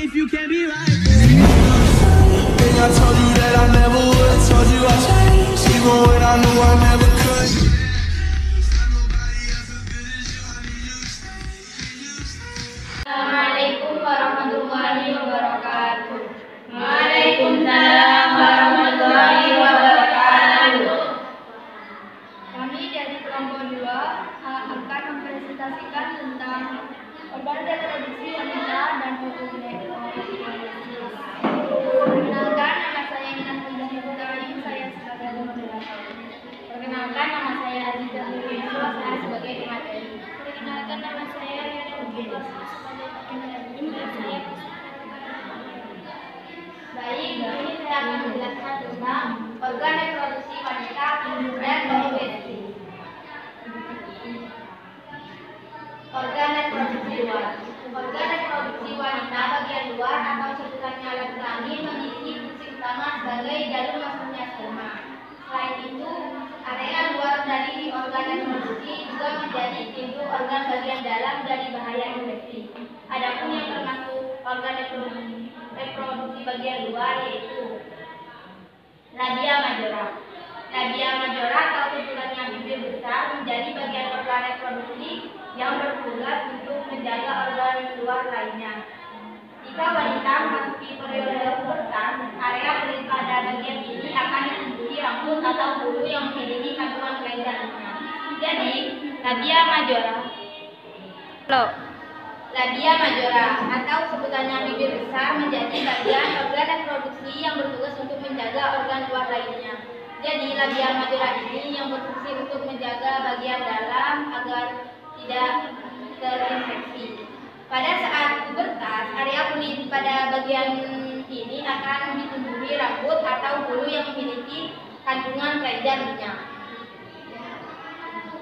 if you can't be right. I told you that I never would. Told you I changed, even when I knew I never could. Assalamualaikum warahmatullahi wabarakatuh. Waalaikumsalam warahmatullahi wabarakatuh. Kami dari kelompok 2 akan mempresentasikan tentang organ reproduksi wanita dan Perkenalkan, nama saya Intan Pujani Putri, saya sebagai moderator. Perkenalkan, nama saya Aziza Nurul, saya sebagai pemateri. Perkenalkan, nama saya Rina sebagai pemateri. Baik, ini saya akan menjelaskan tentang organ reproduksi wanita dan reproduksi. Organ reproduksi wanita bagian luar atau sebutannya alat kelamin memiliki fungsi utama sebagai jalur masuknya sperma. Selain itu, area luar dari organ reproduksi juga menjadi pintu organ bagian dalam dari bahaya infeksi. Adapun yang termasuk organ reproduksi bagian luar yaitu labia majora. Labia majora atau sebutannya bibir besar menjadi bagian organ reproduksi yang bertugas untuk menjaga organ luar lainnya. Jika wanita memasuki periode pubertas, area kulit pada bagian ini akan ditumbuhi rambut atau bulu yang memiliki kandungan kelenjarnya. Jadi, labia majora atau sebutannya bibir besar menjadi bagian organ reproduksi yang bertugas untuk menjaga organ luar lainnya. Jadi, labia majora ini yang berfungsi untuk menjaga bagian dalam agar tidak terinfeksi. Pada saat pubertas, area kulit pada bagian ini akan ditumbuhi rambut atau bulu yang memiliki kandungan kelenjar minyak.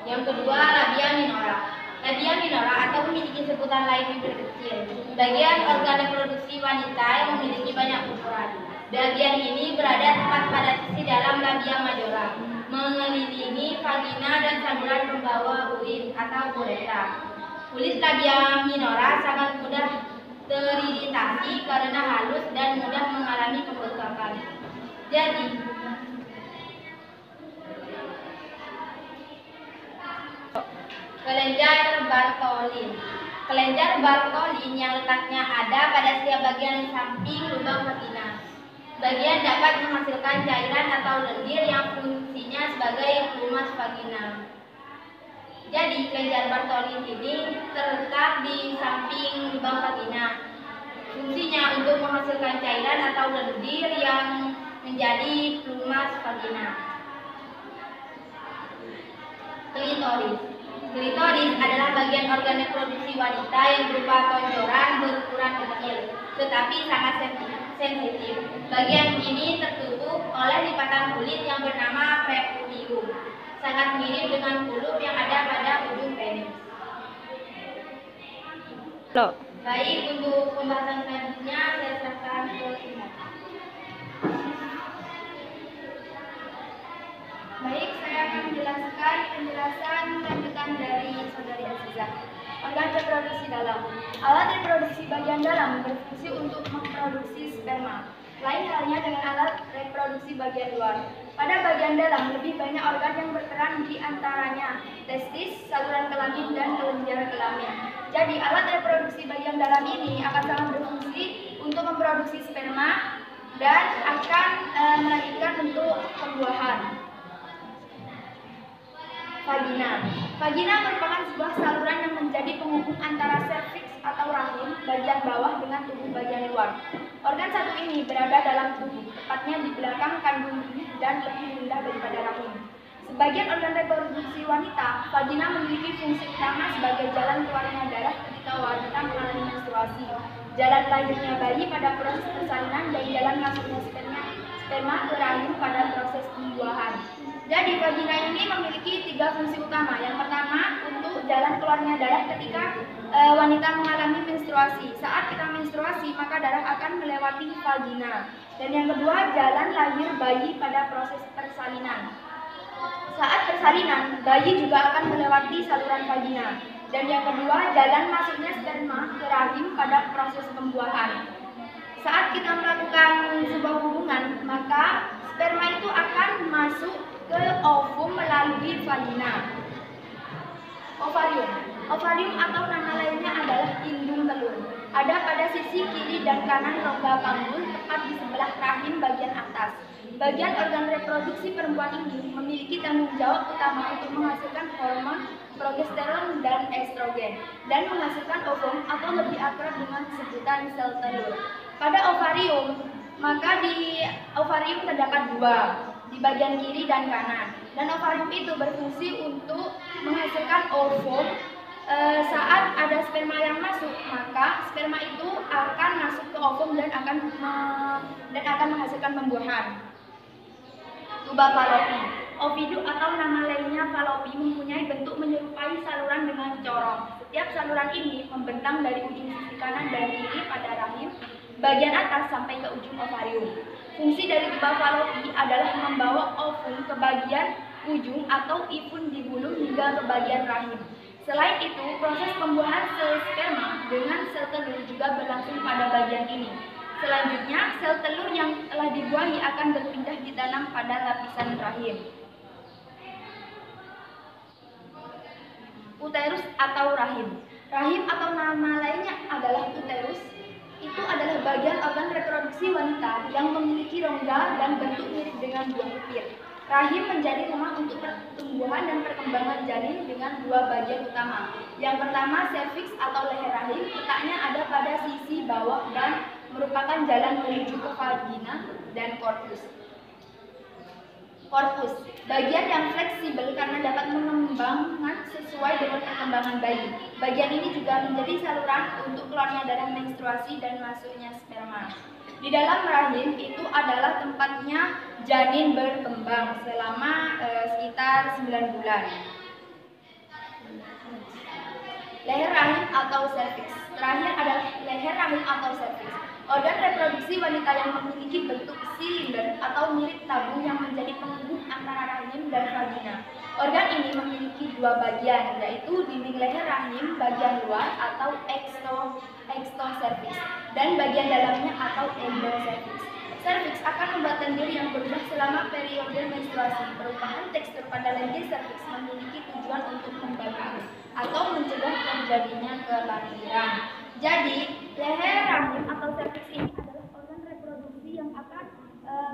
Yang kedua, labia minora. Labia minora atau memiliki sebutan lain bibir kecil. Bagian organ reproduksi wanita yang memiliki banyak ukuran. Bagian ini berada tepat pada sisi dalam labia majora, mengelilingi vagina dan saluran pembawa urin atau uretra. Kulit labia minora sangat mudah teriritasi karena halus dan mudah mengalami pembengkakan. Jadi, kelenjar Bartholin. Kelenjar Bartholin yang letaknya ada pada setiap bagian samping lubang vagina. Bagian dapat menghasilkan cairan atau lendir yang fungsinya sebagai pelumas vagina. Jadi, kelenjar Bartholin ini terletak di samping lubang vagina. Fungsinya untuk menghasilkan cairan atau lendir yang menjadi pelumas vagina. Klitoris. Klitoris adalah bagian organ reproduksi wanita yang berupa tonjoran berukuran kecil, tetapi sangat sensitif. Bagian ini tertutup oleh lipatan kulit yang bernama prepudium. Sangat mirip dengan kulup yang ada pada ujung penis. Baik, untuk pembahasan selanjutnya saya serahkan ke Intan. Baik, saya akan menjelaskan penjelasan lanjutan dari saudari Aziza. Organ reproduksi dalam. Alat reproduksi bagian dalam berfungsi untuk memproduksi sperma. Lain halnya dengan alat reproduksi bagian luar. Pada bagian dalam lebih banyak organ yang berperan, di antaranya testis, saluran kelamin, dan kelenjar kelamin. Jadi alat reproduksi bagian dalam ini akan sangat berfungsi untuk memproduksi sperma dan akan melanjutkan untuk pembuahan. Vagina. Vagina merupakan sebuah saluran yang menjadi penghubung antara serviks atau rahim bagian bawah dengan tubuh bagian luar. Organ satu ini berada dalam tubuh, tepatnya di belakang kandung bibir dan lebih rendah daripada rahim. Sebagian organ reproduksi wanita, vagina memiliki fungsi utama sebagai jalan keluarnya darah ketika wanita mengalami menstruasi, jalan lahirnya bayi pada proses persalinan, dan jalan masuknya sperma ke rahim pada proses pembuahan. Jadi vagina ini memiliki 3 fungsi utama. Yang pertama, untuk jalan keluarnya darah ketika wanita mengalami menstruasi. Saat kita menstruasi, maka darah akan melewati vagina. Dan yang kedua, jalan lahir bayi pada proses persalinan. Saat persalinan, bayi juga akan melewati saluran vagina. Dan yang kedua, jalan masuknya sperma ke rahim pada proses pembuahan. masuk ke ovum melalui vagina. Ovarium. Ovarium atau nama lainnya adalah indung telur. Ada pada sisi kiri dan kanan rongga panggul, tepat di sebelah rahim bagian atas. Bagian organ reproduksi perempuan ini memiliki tanggung jawab utama untuk menghasilkan hormon progesteron dan estrogen dan menghasilkan ovum atau lebih akrab dengan sebutan sel telur. Pada ovarium, maka di ovarium terdapat dua, di bagian kiri dan kanan. Dan ovarium itu berfungsi untuk menghasilkan ovum. Saat ada sperma yang masuk, maka sperma itu akan masuk ke ovum dan akan menghasilkan pembuahan. Tuba Fallopi. Ovidu atau nama lainnya Fallopi mempunyai bentuk menyerupai saluran dengan corong. Setiap saluran ini membentang dari ujung sisi kanan dan kiri pada rahim bagian atas sampai ke ujung ovarium. Fungsi dari tuba Fallopi adalah membawa ovum ke bagian ujung atau ifun di bulu hingga ke bagian rahim. Selain itu, proses pembuahan sel sperma dengan sel telur juga berlangsung pada bagian ini. Selanjutnya, sel telur yang telah dibuahi akan berpindah ditanam pada lapisan rahim. Uterus atau rahim. Rahim atau nama lainnya adalah uterus. Itu adalah bagian organ reproduksi wanita yang memiliki rongga dan bentuk mirip dengan buah pipit. Rahim menjadi rumah untuk pertumbuhan dan perkembangan janin dengan dua bagian utama. Yang pertama, serviks atau leher rahim, letaknya ada pada sisi bawah dan merupakan jalan menuju ke vagina dan korpus. Korpus, bagian yang fleksibel karena dapat mengembangkan sesuai dengan perkembangan bayi. Bagian ini juga menjadi saluran untuk keluarnya darah menstruasi dan masuknya sperma. Di dalam rahim itu adalah tempatnya janin berkembang selama sekitar 9 bulan. Leher rahim atau serviks. Terakhir adalah leher rahim atau serviks. Organ reproduksi wanita yang memiliki bentuk silinder atau mirip tabung yang menjadi penghubung antara rahim dan vagina. Organ ini memiliki dua bagian, yaitu dinding leher rahim bagian luar atau ekstoservix dan bagian dalamnya atau endoservix. Serviks akan membuat lendir yang berubah selama periode menstruasi. Perubahan tekstur pada lendir serviks memiliki tujuan untuk membantu atau mencegah terjadinya kelahiran. Jadi, leher rahim atau serviks ini adalah organ reproduksi yang akan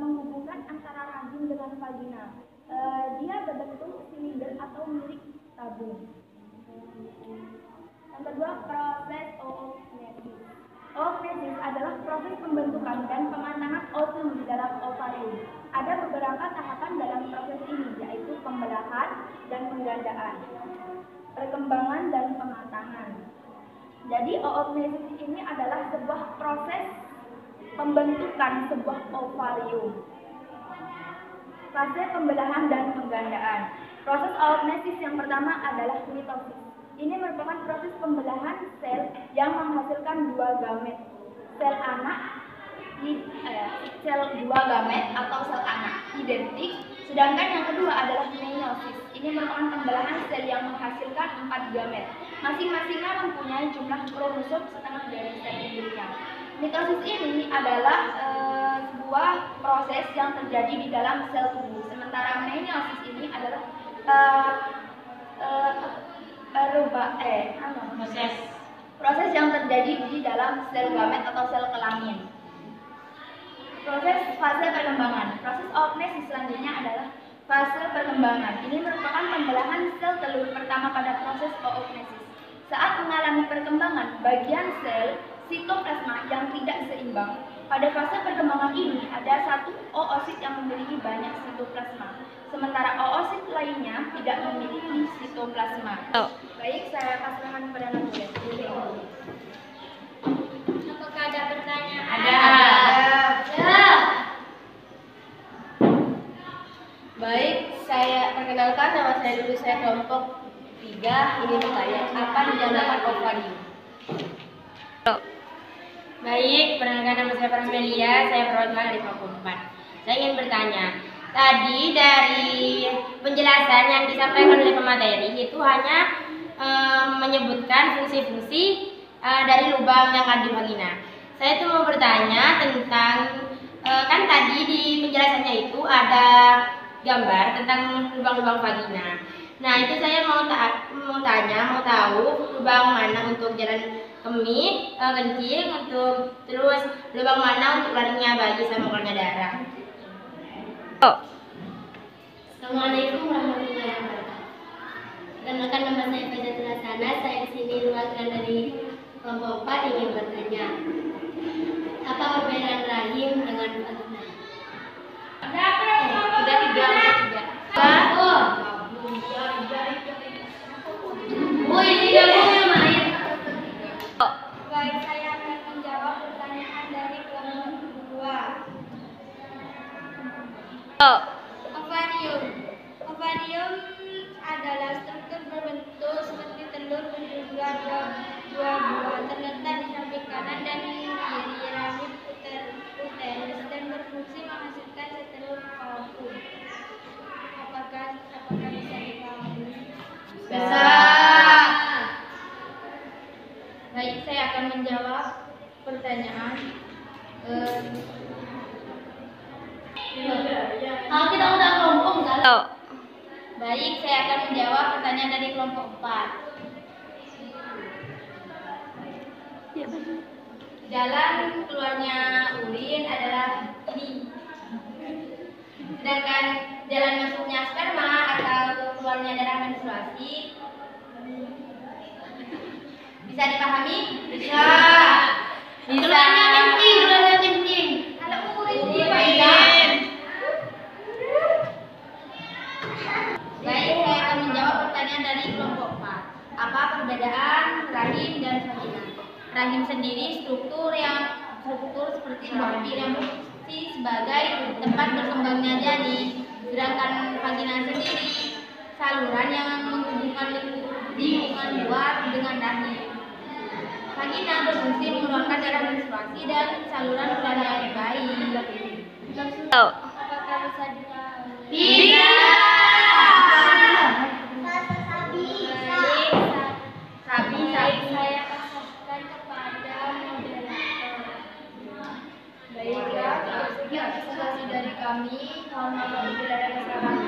menghubungkan antara rahim dengan vagina. Dia berbentuk silinder atau mirip tabung. Yang kedua, proses oogenesis. Oogenesis adalah proses pembentukan dan pematangan ovum di dalam ovarium. Ada beberapa tahapan dalam proses ini, yaitu pembelahan dan penggandaan, perkembangan dan pematangan. Jadi oogenesis ini adalah sebuah proses pembentukan sebuah ovarium. Fase pembelahan dan penggandaan. Proses oogenesis yang pertama adalah mitosis. Ini merupakan proses pembelahan sel yang menghasilkan dua gamet, sel anak, sel dua gamet atau sel anak identik. Sedangkan yang kedua adalah meiosis. Ini merupakan pembelahan sel yang menghasilkan 4 gamet. Masing-masingnya mempunyai jumlah kromosom setengah dari sel induknya. Mitosis ini adalah sebuah proses yang terjadi di dalam sel tubuh. Sementara meiosis ini adalah proses yang terjadi di dalam sel gamet atau sel kelamin. Proses fase perkembangan. Proses oogenesis selanjutnya adalah fase perkembangan. Ini merupakan pembelahan sel telur pertama pada proses oogenesis. Saat mengalami perkembangan, bagian sel sitoplasma yang tidak seimbang. Pada fase perkembangan ini ada satu oosit yang memiliki banyak sitoplasma, sementara oosit lainnya tidak memiliki sitoplasma. Baik, saya pasrahkan kepada Nadia. Apakah ada pertanyaan? Ada. Baik, saya perkenalkan, nama saya dulu, saya kelompok 3. Ini bertanya, apa dinamakan ovarium? Baik, perkenalkan nama saya Pramelia, saya perwakilan dari kelompok 4. Saya ingin bertanya, tadi dari penjelasan yang disampaikan oleh pemateri itu hanya menyebutkan fungsi-fungsi dari lubang yang ada di vagina. Saya itu mau bertanya tentang kan tadi di penjelasannya itu ada gambar tentang lubang-lubang vagina. Nah, itu saya mau tahu lubang mana untuk jalan kemih, kencing, terus lubang mana untuk larinya bayi sama keluarnya darah. Assalamualaikum warahmatullahi wabarakatuh. Perkenalkan, nama saya Faizal Hasanah. Saya di sini perwakilan dari kelompok 4 ingin bertanya, apa perbedaan rahim dengan vagina? Udah tiga. Ini kamu yang main. Baik, saya akan menjawab pertanyaan dari kelompok 2. Ovarium adalah struktur berbentuk seperti telur berjumlah dua buah terletak di samping kanan dan kiri rahim uterus dan berfungsi menghasilkan setelur ovum. Apakah bisa dipahami? Bisa. Baik, saya akan menjawab pertanyaan. Kalau kita udah kelompok enggak? Baik, saya akan menjawab pertanyaan dari kelompok 4. Jalan keluarnya urin adalah ini. Sedangkan jalan masuknya sperma atau keluarnya darah menstruasi bisa dipahami? Bisa. Keluarnya kencing. Kalau urin Baik, saya akan menjawab pertanyaan dari kelompok 4. Apa perbedaan rahim dan vagina? Rahim sendiri struktur seperti buah pil yang berfungsi sebagai tempat berkembangnya janin. Sedangkan vagina sendiri saluran yang menghubungkan lingkungan luar dengan rahim. Vagina berfungsi mengeluarkan darah menstruasi dan saluran keluarnya bayi. Apakah bisa dipahami? Saya pasrahkan kepada moderator. Baiklah, sekian presentasi dari kami. Mohon maaf apabila ada kesalahan.